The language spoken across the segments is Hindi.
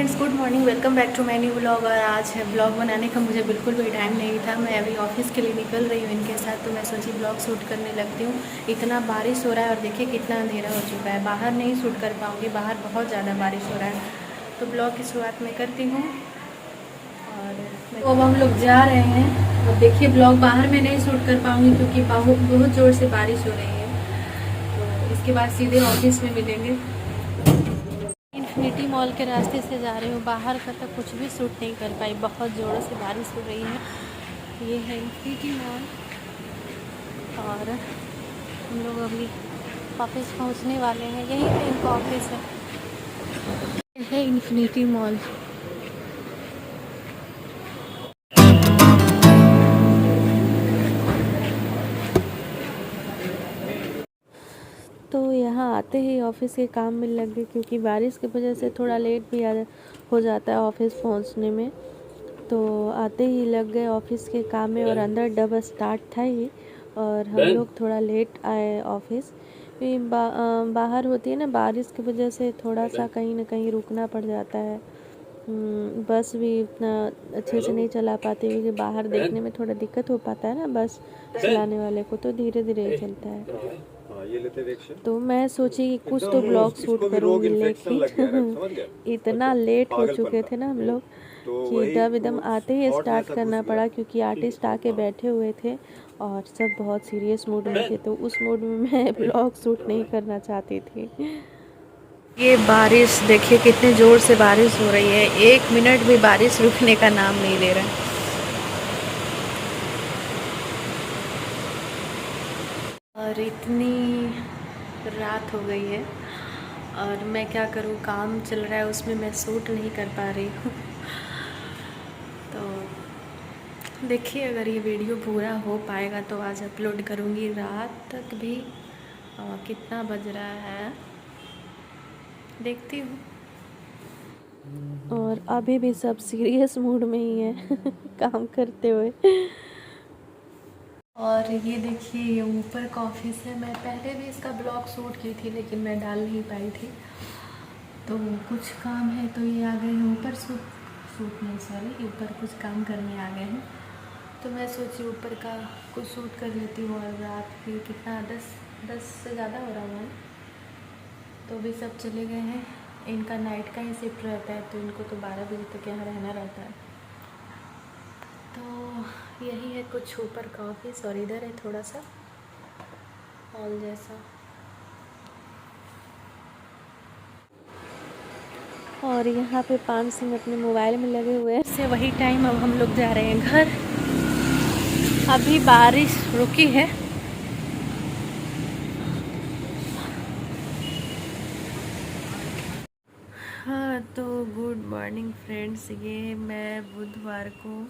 Friends, good morning. Welcome back to my new blog. और आज है ब्लॉग बनाने का मुझे बिल्कुल भी टाइम नहीं था। मैं अभी ऑफिस के लिए निकल रही हूँ इनके साथ, तो मैं सोची ब्लॉग शूट करने लगती हूँ। इतना बारिश हो रहा है और देखिए कितना अंधेरा हो चुका है। बाहर नहीं शूट कर पाऊँगी, बाहर बहुत ज़्यादा बारिश हो रहा है। तो ब्लॉग की शुरुआत मैं करती हूँ। और तो अब हम लोग जा रहे हैं। अब देखिए ब्लॉग बाहर में नहीं शूट कर पाऊँगी क्योंकि बहुत ज़ोर से बारिश हो रही है। तो इसके बाद सीधे ऑफिस में मिलेंगे। इन्फिनिटी मॉल के रास्ते से जा रही हूँ। बाहर का तो कुछ भी शूट नहीं कर पाई, बहुत ज़ोरों से बारिश हो रही है। ये है इन्फिनिटी मॉल और हम लोग अभी ऑफिस पहुँचने वाले हैं। यहीं पे इनका ऑफिस है। ये है इन्फिनिटी मॉल। तो यहाँ आते ही ऑफिस के काम में लग गए क्योंकि बारिश की वजह से थोड़ा लेट भी हो जाता है ऑफिस पहुँचने में। तो आते ही लग गए ऑफिस के काम में और अंदर डब स्टार्ट था ही और हम लोग थोड़ा लेट आए ऑफिस। बाहर होती है ना, बारिश की वजह से थोड़ा सा कहीं ना कहीं रुकना पड़ जाता है। बस भी उतना अच्छे से नहीं चला पाते क्योंकि बाहर देखने में थोड़ा दिक्कत हो पाता है ना, बस चलाने वाले को तो धीरे धीरे ही चलता है। तो मैं सोची कि कुछ तो ब्लॉग शूट करूँगी, लेकिन इतना लेट हो चुके थे ना हम लोग कि डब एकदम आते ही स्टार्ट करना पड़ा क्योंकि आर्टिस्ट आके बैठे हुए थे और सब बहुत सीरियस मूड में थे। तो उस मूड में मैं ब्लॉग शूट नहीं करना चाहती थी। ये बारिश देखिए कितने ज़ोर से बारिश हो रही है। 1 मिनट भी बारिश रुकने का नाम नहीं ले रहा है। और इतनी रात हो गई है और मैं क्या करूँ, काम चल रहा है उसमें मैं शूट नहीं कर पा रही हूँ। तो देखिए अगर ये वीडियो पूरा हो पाएगा तो आज अपलोड करूँगी रात तक भी। कितना बज रहा है देखती हूँ। और अभी भी सब सीरियस मूड में ही है काम करते हुए। और ये देखिए ये ऊपर का ऑफिस है। मैं पहले भी इसका ब्लॉग शूट की थी लेकिन मैं डाल नहीं पाई थी। तो कुछ काम है तो ये आ गए हैं ऊपर। शूट नहीं, सॉरी, ऊपर कुछ काम करने आ गए हैं। तो मैं सोची ऊपर का कुछ शूट कर लेती हूँ। और रात भी कितना 10 से ज़्यादा हो रहा है तो भी सब चले गए हैं। इनका नाइट का ही शिफ्ट रहता है तो इनको तो 12 बजे तक यहाँ रहना रहता है। तो यही है कुछ ऊपर का ऑफिस और इधर है थोड़ा सा हॉल जैसा। और यहाँ पे 5 सिंह अपने मोबाइल में लगे हुए हैं। से वही टाइम अब हम लोग जा रहे हैं घर। अभी बारिश रुकी है। हाँ तो गुड मॉर्निंग फ्रेंड्स। ये मैं बुधवार को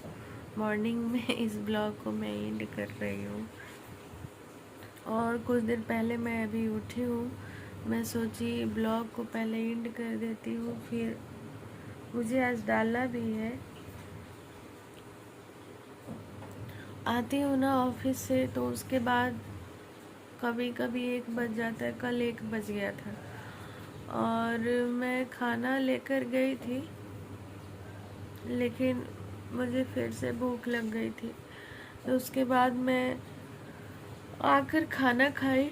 मॉर्निंग में इस ब्लॉग को मैं एंड कर रही हूँ। और कुछ दिन पहले मैं अभी उठी हूँ। मैं सोची ब्लॉग को पहले एंड कर देती हूँ, फिर मुझे आज डालना भी है। आती हूँ ना ऑफिस से तो उसके बाद कभी कभी 1 बज जाता है। कल 1 बज गया था और मैं खाना लेकर गई थी लेकिन मुझे फिर से भूख लग गई थी। तो उसके बाद मैं आकर खाना खाई।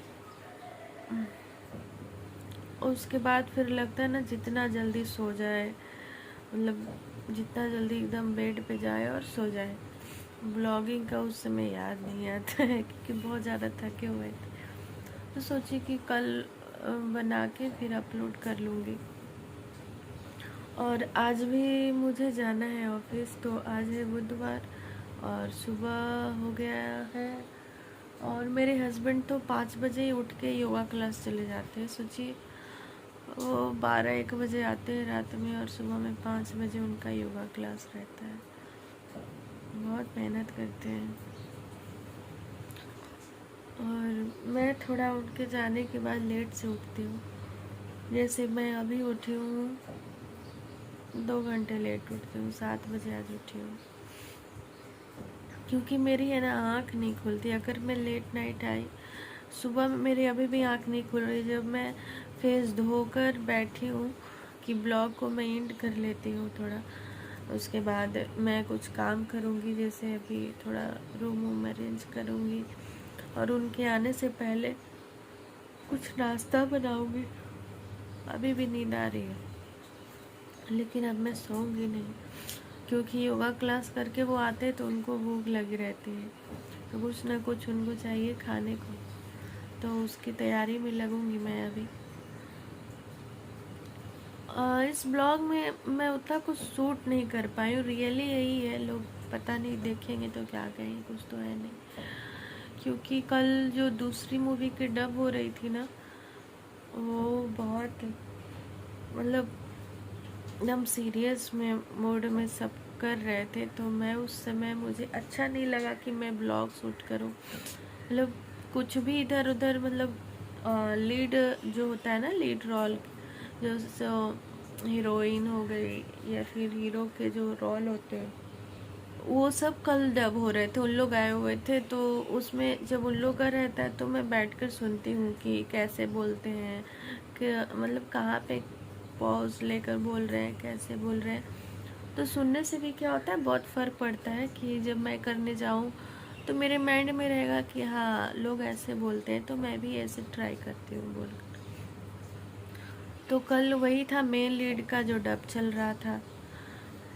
उसके बाद फिर लगता है ना जितना जल्दी सो जाए, मतलब जितना जल्दी एकदम बेड पे जाए और सो जाए। ब्लॉगिंग का उस समय याद नहीं आता है क्योंकि बहुत ज़्यादा थके हुए थे। तो सोची कि कल बना के फिर अपलोड कर लूँगी। और आज भी मुझे जाना है ऑफिस। तो आज है बुधवार और सुबह हो गया है। और मेरे हस्बैंड तो 5 बजे ही उठ के योगा क्लास चले जाते हैं। सोचिए वो 12-1 बजे आते हैं रात में और सुबह में 5 बजे उनका योगा क्लास रहता है। बहुत मेहनत करते हैं। और मैं थोड़ा उठ के जाने के बाद लेट से उठती हूँ। जैसे मैं अभी उठी हूँ 2 घंटे लेट उठती हूँ। 7 बजे आज उठी हूँ क्योंकि मेरी है ना आँख नहीं खुलती अगर मैं लेट नाइट आई। सुबह में मेरी अभी भी आँख नहीं खुल रही। जब मैं फेस धोकर बैठी हूँ कि ब्लॉग को मैं एंड कर लेती हूँ थोड़ा। उसके बाद मैं कुछ काम करूँगी, जैसे अभी थोड़ा रूम वूम अरेंज करूँगी और उनके आने से पहले कुछ नाश्ता बनाऊँगी। अभी भी नींद आ रही है, लेकिन अब मैं सोऊंगी नहीं, क्योंकि योगा क्लास करके वो आते तो उनको भूख लगी रहती है, तो कुछ ना कुछ उनको चाहिए खाने को, तो उसकी तैयारी में लगूंगी मैं अभी। इस ब्लॉग में मैं उतना कुछ शूट नहीं कर पाई हूँ, रियली यही है। लोग पता नहीं देखेंगे तो क्या कहेंगे, कुछ तो है नहीं। क्योंकि कल जो दूसरी मूवी की डब हो रही थी ना, वो बहुत मतलब एकदम सीरियस में मूड में सब कर रहे थे, तो मैं उस समय मुझे अच्छा नहीं लगा कि मैं ब्लॉग शूट करूं। मतलब कुछ भी इधर उधर, मतलब लीड जो होता है ना, लीड रोल, जो हीरोइन हो गई या फिर हीरो के जो रोल होते हैं, वो सब कल डब हो रहे थे, उन लोग आए हुए थे। तो उसमें जब उन लोग का रहता है तो मैं बैठकर सुनती हूँ कि कैसे बोलते हैं, कि मतलब कहाँ पे पॉज लेकर बोल रहे हैं, कैसे बोल रहे हैं। तो सुनने से भी क्या होता है, बहुत फ़र्क पड़ता है कि जब मैं करने जाऊँ तो मेरे माइंड में रहेगा कि हाँ लोग ऐसे बोलते हैं, तो मैं भी ऐसे ट्राई करती हूँ बोलकर। तो कल वही था, मेन लीड का जो डब चल रहा था,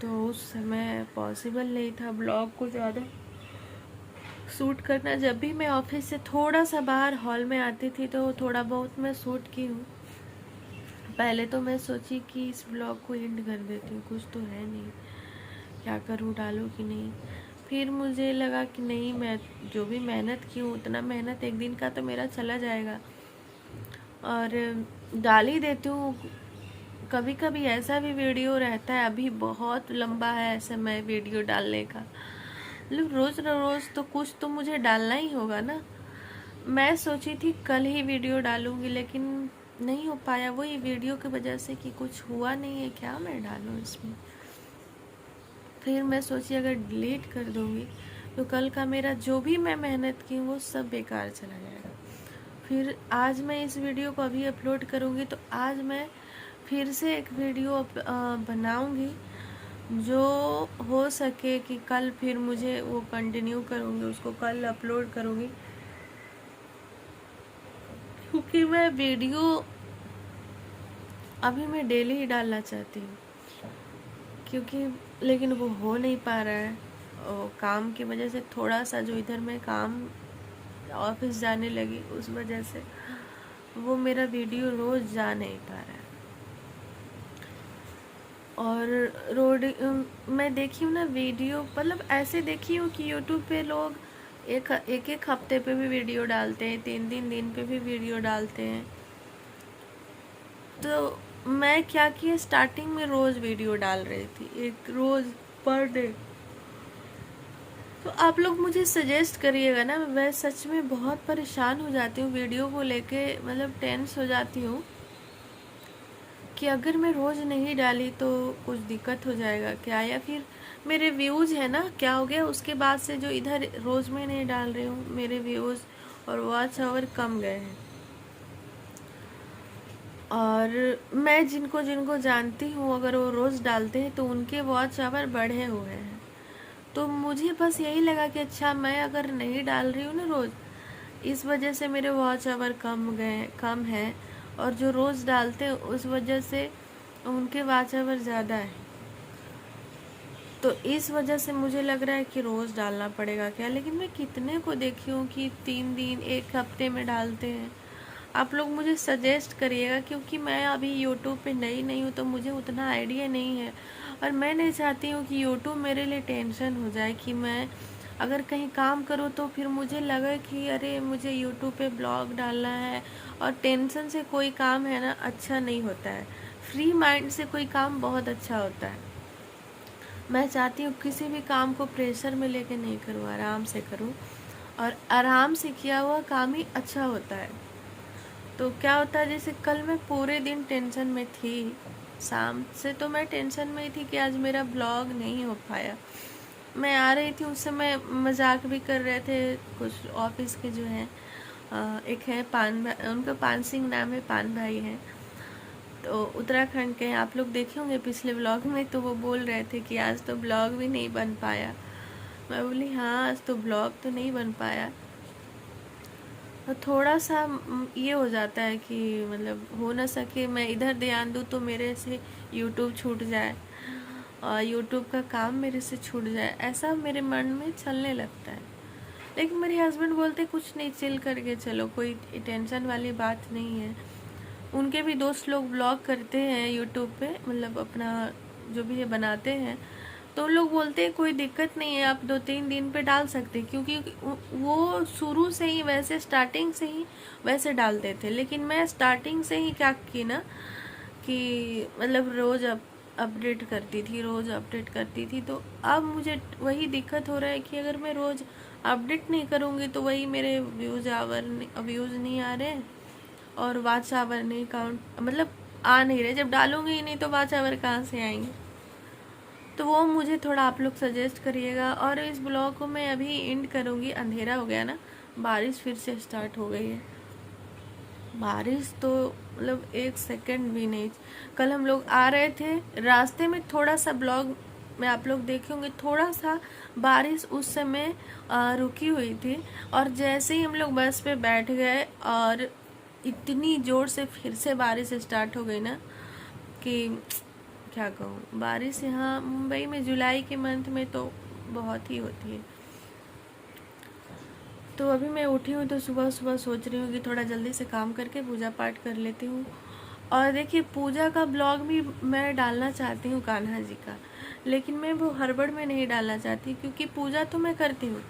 तो उस समय पॉसिबल नहीं था ब्लॉग को ज़्यादा शूट करना। जब भी मैं ऑफिस से थोड़ा सा बाहर हॉल में आती थी तो थोड़ा बहुत मैं शूट की हूँ। पहले तो मैं सोची कि इस ब्लॉग को एंड कर देती हूँ, कुछ तो है नहीं, क्या करूँ, डालूँ कि नहीं। फिर मुझे लगा कि नहीं, मैं जो भी मेहनत की हूँ उतना मेहनत एक दिन का तो मेरा चला जाएगा, और डाल ही देती हूँ। कभी कभी ऐसा भी वीडियो रहता है, अभी बहुत लंबा है समय वीडियो डालने का, मतलब रोज रोज तो कुछ तो मुझे डालना ही होगा ना। मैं सोची थी कल ही वीडियो डालूंगी, लेकिन नहीं हो पाया, वही वीडियो की वजह से कि कुछ हुआ नहीं है, क्या मैं डालूं इसमें। फिर मैं सोची अगर डिलीट कर दूंगी तो कल का मेरा जो भी मैं मेहनत की वो सब बेकार चला जाएगा। फिर आज मैं इस वीडियो को अभी अपलोड करूंगी, तो आज मैं फिर से एक वीडियो बनाऊंगी, जो हो सके कि कल फिर मुझे वो कंटिन्यू करूंगी, उसको कल अपलोड करूंगी। क्योंकि मैं वीडियो अभी मैं डेली ही डालना चाहती हूँ, क्योंकि लेकिन वो हो नहीं पा रहा है, और काम की वजह से थोड़ा सा जो इधर मैं काम ऑफिस जाने लगी उस वजह से वो मेरा वीडियो रोज जा नहीं पा रहा है। और मैं देखी हूँ ना वीडियो, मतलब ऐसे देखी हूँ कि यूट्यूब पे लोग एक एक हफ्ते पे भी वीडियो डालते हैं, 3 दिन पे भी वीडियो डालते हैं। तो मैं क्या किया, स्टार्टिंग में रोज वीडियो डाल रही थी, एक रोज पर डे। तो आप लोग मुझे सजेस्ट करिएगा ना, मैं सच में बहुत परेशान हो जाती हूँ वीडियो को लेके, मतलब टेंस हो जाती हूँ कि अगर मैं रोज़ नहीं डाली तो कुछ दिक्कत हो जाएगा क्या, या फिर मेरे व्यूज़ है ना, क्या हो गया उसके बाद से जो इधर रोज़ में नहीं डाल रही हूँ, मेरे व्यूज़ और वॉच आवर कम गए हैं। और मैं जिनको जिनको जानती हूँ, अगर वो रोज़ डालते हैं तो उनके वॉच आवर बढ़े हुए हैं। तो मुझे बस यही लगा कि अच्छा, मैं अगर नहीं डाल रही हूँ ना रोज़, इस वजह से मेरे वॉच आवर कम है, और जो रोज़ डालते हैं उस वजह से उनके वॉच आवर ज़्यादा है। तो इस वजह से मुझे लग रहा है कि रोज़ डालना पड़ेगा क्या, लेकिन मैं कितने को देखी हूँ कि 3 दिन 1 हफ्ते में डालते हैं। आप लोग मुझे सजेस्ट करिएगा, क्योंकि मैं अभी यूट्यूब पे नई नहीं हूँ, तो मुझे उतना आइडिया नहीं है, और मैं नहीं चाहती हूँ कि यूट्यूब मेरे लिए टेंशन हो जाए, कि मैं अगर कहीं काम करूँ तो फिर मुझे लगे कि अरे मुझे यूट्यूब पे ब्लॉग डालना है, और टेंशन से कोई काम है ना अच्छा नहीं होता है। फ्री माइंड से कोई काम बहुत अच्छा होता है। मैं चाहती हूँ किसी भी काम को प्रेशर में लेके नहीं करूँ, आराम से करूँ, और आराम से किया हुआ काम ही अच्छा होता है। तो क्या होता है, जैसे कल मैं पूरे दिन टेंशन में थी, शाम से तो मैं टेंशन में ही थी कि आज मेरा ब्लॉग नहीं हो पाया। मैं आ रही थी उस समय, मजाक भी कर रहे थे कुछ ऑफिस के जो हैं, एक है पान भाई, उनका पान सिंह नाम है, पान भाई हैं। तो उत्तराखंड के आप लोग देखे होंगे पिछले व्लॉग में, तो वो बोल रहे थे कि आज तो ब्लॉग भी नहीं बन पाया। मैं बोली हाँ, आज तो ब्लॉग तो नहीं बन पाया। तो थोड़ा सा ये हो जाता है कि मतलब हो ना सके मैं इधर ध्यान दूँ तो मेरे से यूट्यूब छूट जाए और यूट्यूब का काम मेरे से छूट जाए, ऐसा मेरे मन में चलने लगता है। लेकिन मेरे हस्बैंड बोलते कुछ नहीं, चिल करके चलो, कोई टेंशन वाली बात नहीं है। उनके भी दोस्त लोग ब्लॉग करते हैं यूट्यूब पे, मतलब अपना जो भी ये बनाते हैं, तो लोग बोलते हैं कोई दिक्कत नहीं है, आप 2-3 दिन पे डाल सकते हैं, क्योंकि वो शुरू से ही वैसे स्टार्टिंग से ही वैसे डालते थे। लेकिन मैं स्टार्टिंग से ही क्या की ना कि मतलब रोज़ अपडेट करती थी। तो अब मुझे वही दिक्कत हो रहा है कि अगर मैं रोज़ अपडेट नहीं करूँगी तो वही मेरे व्यूज़ नहीं आ रहे हैं और वॉच आवर नहीं काउंट, मतलब आ नहीं रहे। जब डालूंगी ही नहीं तो वॉच आवर कहाँ से आएंगे? तो वो मुझे थोड़ा आप लोग सजेस्ट करिएगा। और इस ब्लॉग को मैं अभी एंड करूँगी, अंधेरा हो गया ना, बारिश फिर से स्टार्ट हो गई है। बारिश तो मतलब 1 सेकंड भी नहीं। कल हम लोग आ रहे थे, रास्ते में थोड़ा सा ब्लॉग में आप लोग देखे होंगे, थोड़ा सा बारिश उस समय रुकी हुई थी, और जैसे ही हम लोग बस पे बैठ गए और इतनी ज़ोर से फिर से बारिश स्टार्ट हो गई ना कि क्या कहूँ। बारिश यहाँ मुंबई में जुलाई के मंथ में तो बहुत ही होती है। तो अभी मैं उठी हूँ तो सुबह सुबह सोच रही हूँ कि थोड़ा जल्दी से काम करके पूजा पाठ कर लेती हूँ। और देखिए, पूजा का ब्लॉग भी मैं डालना चाहती हूँ कान्हा जी का, लेकिन मैं वो हड़बड़ में नहीं डालना चाहती, क्योंकि पूजा तो मैं करती हूँ,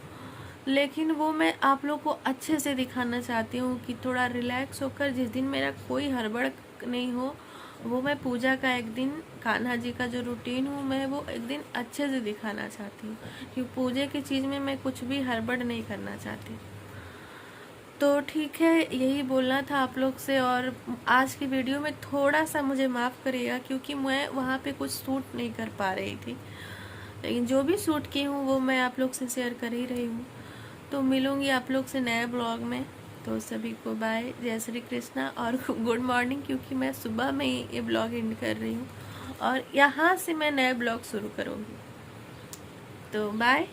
लेकिन वो मैं आप लोग को अच्छे से दिखाना चाहती हूँ कि थोड़ा रिलैक्स होकर, जिस दिन मेरा कोई हड़बड़ नहीं हो, वो मैं पूजा का एक दिन, कान्हा जी का जो रूटीन हूँ मैं वो एक दिन अच्छे से दिखाना चाहती हूँ, क्योंकि पूजे की चीज़ में मैं कुछ भी हड़बड़ नहीं करना चाहती। तो ठीक है, यही बोलना था आप लोग से। और आज की वीडियो में थोड़ा सा मुझे माफ़ करिएगा, क्योंकि मैं वहाँ पे कुछ शूट नहीं कर पा रही थी, लेकिन जो भी शूट की हूँ वो मैं आप लोग से शेयर कर ही रही हूँ। तो मिलूँगी आप लोग से नए ब्लॉग में। तो सभी को बाय, जय श्री कृष्णा और गुड मॉर्निंग, क्योंकि मैं सुबह में ही ये ब्लॉग एंड कर रही हूँ और यहाँ से मैं नए ब्लॉग शुरू करूँगी। तो बाय।